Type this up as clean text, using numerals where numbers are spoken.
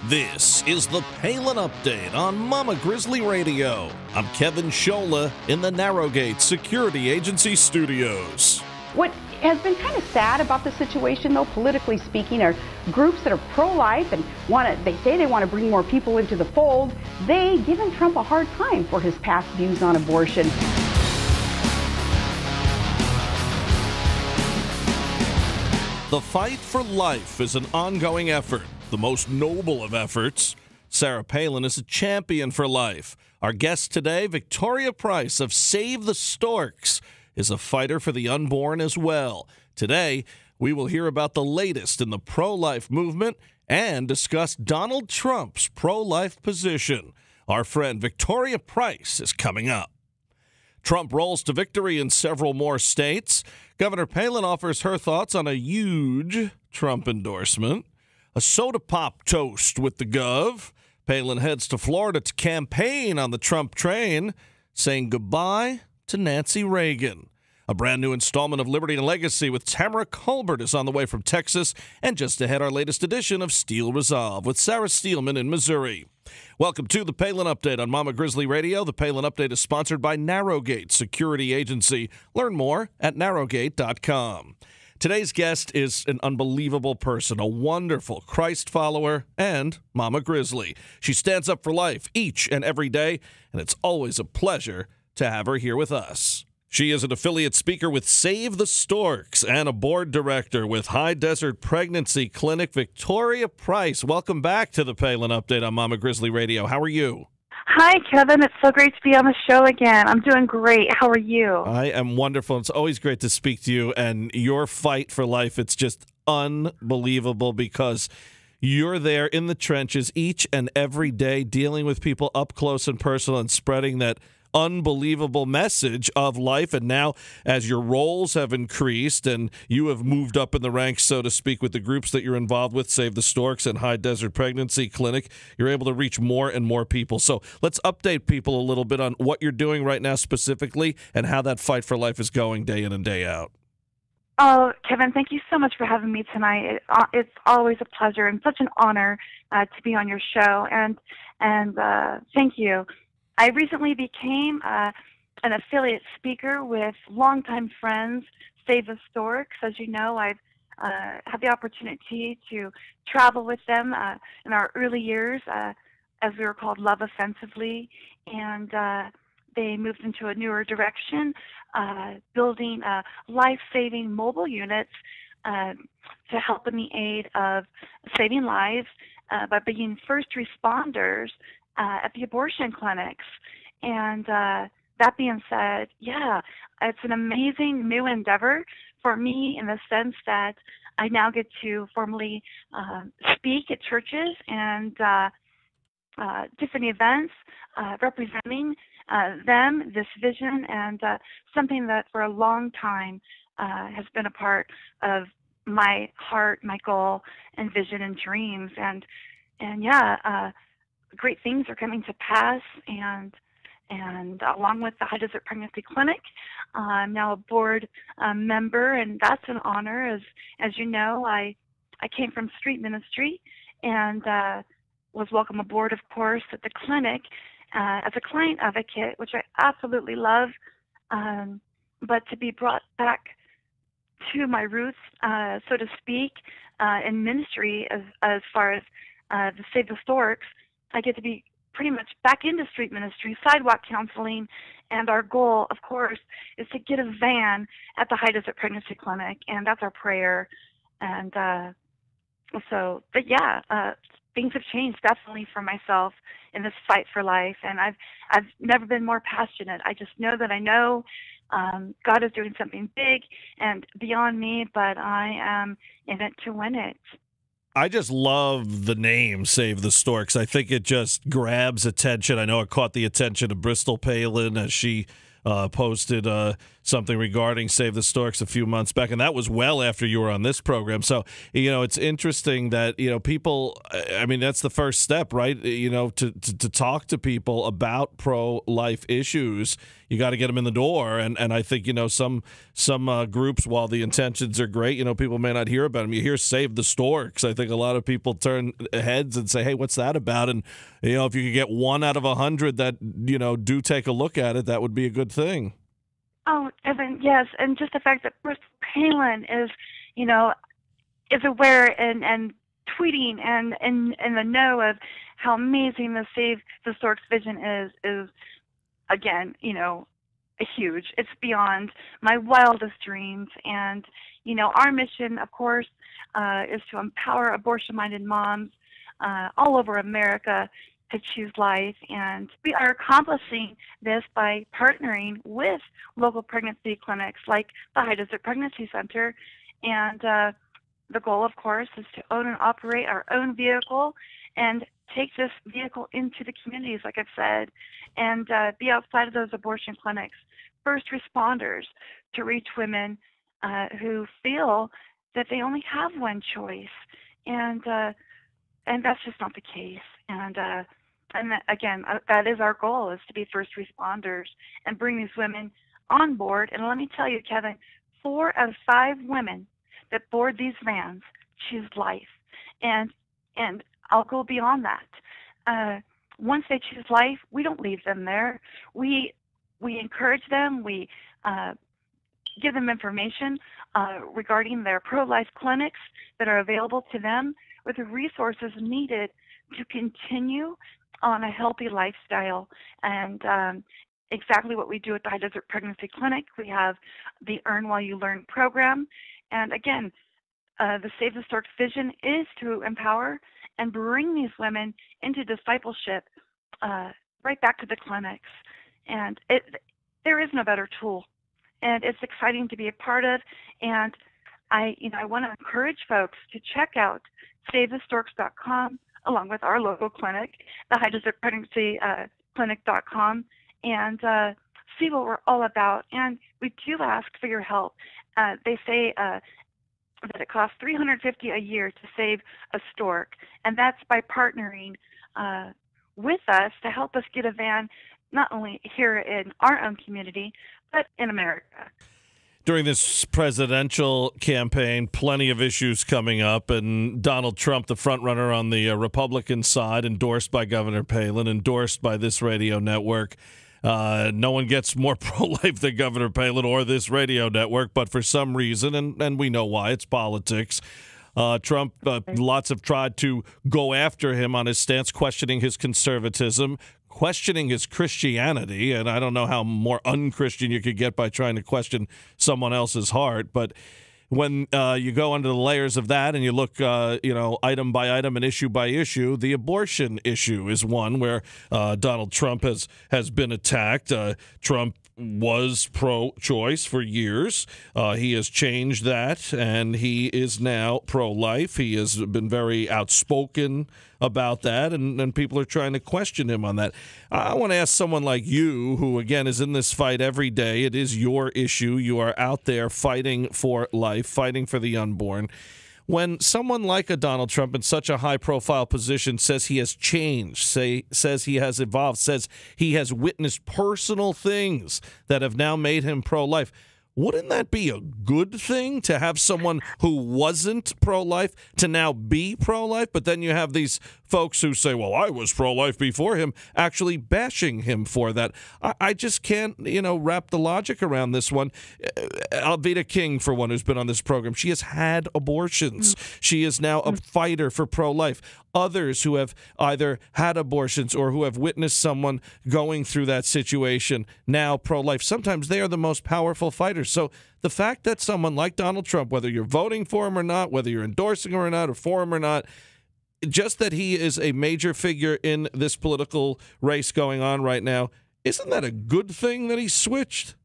This is the Palin Update on Mama Grizzly Radio. I'm Kevin Scholla in the Narrowgate Security Agency studios. What has been kind of sad about the situation, though, politically speaking, are groups that are pro-life and they say they want to bring more people into the fold. They giving Trump a hard time for his past views on abortion. The fight for life is an ongoing effort, the most noble of efforts. Sarah Palin is a champion for life. Our guest today, Victoria Price of Save the Storks, is a fighter for the unborn as well. Today, we will hear about the latest in the pro-life movement and discuss Donald Trump's pro-life position. Our friend Victoria Price is coming up. Trump rolls to victory in several more states. Governor Palin offers her thoughts on a huge Trump endorsement. A soda pop toast with the Gov. Palin heads to Florida to campaign on the Trump train, saying goodbye to Nancy Reagan. A brand new installment of Liberty and Legacy with Tamara Colbert is on the way from Texas. And just ahead, our latest edition of Steel Resolve with Sarah Steelman in Missouri. Welcome to the Palin Update on Mama Grizzly Radio. The Palin Update is sponsored by Narrowgate Security Agency. Learn more at narrowgate.com. Today's guest is an unbelievable person, a wonderful Christ follower, and Mama Grizzly. She stands up for life each and every day, and it's always a pleasure to have her here with us. She is an affiliate speaker with Save the Storks and a board director with High Desert Pregnancy Clinic. Victoria Price, welcome back to the Palin Update on Mama Grizzly Radio. How are you? Hi, Kevin. It's so great to be on the show again. I'm doing great. How are you? I am wonderful. It's always great to speak to you, and your fight for life, it's just unbelievable because you're there in the trenches each and every day dealing with people up close and personal and spreading that unbelievable message of life. And now, as your roles have increased and you have moved up in the ranks, so to speak, with the groups that you're involved with, Save the Storks and High Desert Pregnancy Clinic, you're able to reach more and more people. So let's update people a little bit on what you're doing right now specifically and how that fight for life is going day in and day out. Oh, Kevin, thank you so much for having me tonight. It's always a pleasure and such an honor to be on your show. And thank you. I recently became an affiliate speaker with longtime friends, Save the Storks. As you know, I've had the opportunity to travel with them in our early years, as we were called Love Offensively, and they moved into a newer direction, building life-saving mobile units to help in the aid of saving lives by being first responders at the abortion clinics. And that being said, yeah, it's an amazing new endeavor for me in the sense that I now get to formally speak at churches and different events representing them, this vision, and something that for a long time has been a part of my heart, my goal, and vision and dreams. And yeah, great things are coming to pass, and along with the High Desert Pregnancy Clinic, I'm now a board member, and that's an honor. As you know, I came from street ministry and was welcome aboard, of course, at the clinic as a client advocate, which I absolutely love. But to be brought back to my roots, so to speak, in ministry as far as the Save the Storks, I get to be pretty much back into street ministry, sidewalk counseling, and our goal, of course, is to get a van at the High Desert Pregnancy Clinic, and that's our prayer. And but yeah, things have changed definitely for myself in this fight for life, and I've never been more passionate. I just know that I know God is doing something big and beyond me, but I am in it to win it. I just love the name Save the Storks. I think it just grabs attention. I know it caught the attention of Bristol Palin as she posted something regarding Save the Storks a few months back, and that was well after you were on this program. So, it's interesting that, people, I mean, that's the first step, right? To talk to people about pro-life issues. You got to get them in the door, and I think some groups, while the intentions are great, people may not hear about them. You hear Save the Storks. I think a lot of people turn heads and say, "Hey, what's that about?" And if you could get 1 out of 100 that do take a look at it, that would be a good thing. Oh, Evan, yes, and just the fact that Bruce Palin is aware and tweeting and in the know of how amazing the Save the Storks vision is again, huge. It's beyond my wildest dreams. And, our mission, of course, is to empower abortion-minded moms all over America to choose life. And we are accomplishing this by partnering with local pregnancy clinics like the High Desert Pregnancy Center. And the goal, of course, is to own and operate our own vehicle and take this vehicle into the communities, like I've said, and be outside of those abortion clinics, first responders to reach women who feel that they only have one choice, and that's just not the case. And again, that is our goal, is to be first responders and bring these women on board. And let me tell you, Kevin, 4 out of 5 women that board these vans choose life, and I'll go beyond that. Once they choose life, we don't leave them there. We encourage them. We give them information regarding their pro-life clinics that are available to them with the resources needed to continue on a healthy lifestyle. And exactly what we do at the High Desert Pregnancy Clinic. We have the Earn While You Learn program. And again, the Save the Storks vision is to empower and bring these women into discipleship right back to the clinics. And there is no better tool. And it's exciting to be a part of. And I want to encourage folks to check out SaveTheStorks.com along with our local clinic, the High Desert Pregnancy Clinic.com, and see what we're all about. And we do ask for your help. They say that it costs $350 a year to save a stork, and that's by partnering with us to help us get a van not only here in our own community, but in America. During this presidential campaign, plenty of issues coming up, and Donald Trump, the frontrunner on the Republican side, endorsed by Governor Palin, endorsed by this radio network. No one gets more pro-life than Governor Palin or this radio network, but for some reason, and we know why, it's politics, Trump, lots have tried to go after him on his stance, questioning his conservatism, questioning his Christianity, and I don't know how more unchristian you could get by trying to question someone else's heart, but when you go under the layers of that and you look, item by item and issue by issue, the abortion issue is one where Donald Trump has been attacked. Trump was pro-choice for years. He has changed that, and he is now pro-life. He has been very outspoken about that, and people are trying to question him on that. I want to ask someone like you, who, again, is in this fight every day. It is your issue. You are out there fighting for life, fighting for the unborn. When someone like a Donald Trump in such a high-profile position says he has changed, says he has evolved, says he has witnessed personal things that have now made him pro-life, wouldn't that be a good thing to have someone who wasn't pro-life to now be pro-life? But then you have these folks who say, well, I was pro-life before him, actually bashing him for that. I just can't, wrap the logic around this one. Alveda King, for one, who's been on this program, she has had abortions. She is now a fighter for pro-life. Others who have either had abortions or who have witnessed someone going through that situation, now pro-life, sometimes they are the most powerful fighters. So the fact that someone like Donald Trump, whether you're voting for him or not, whether you're endorsing him or not, or for him or not, just that he is a major figure in this political race going on right now, isn't that a good thing that he switched?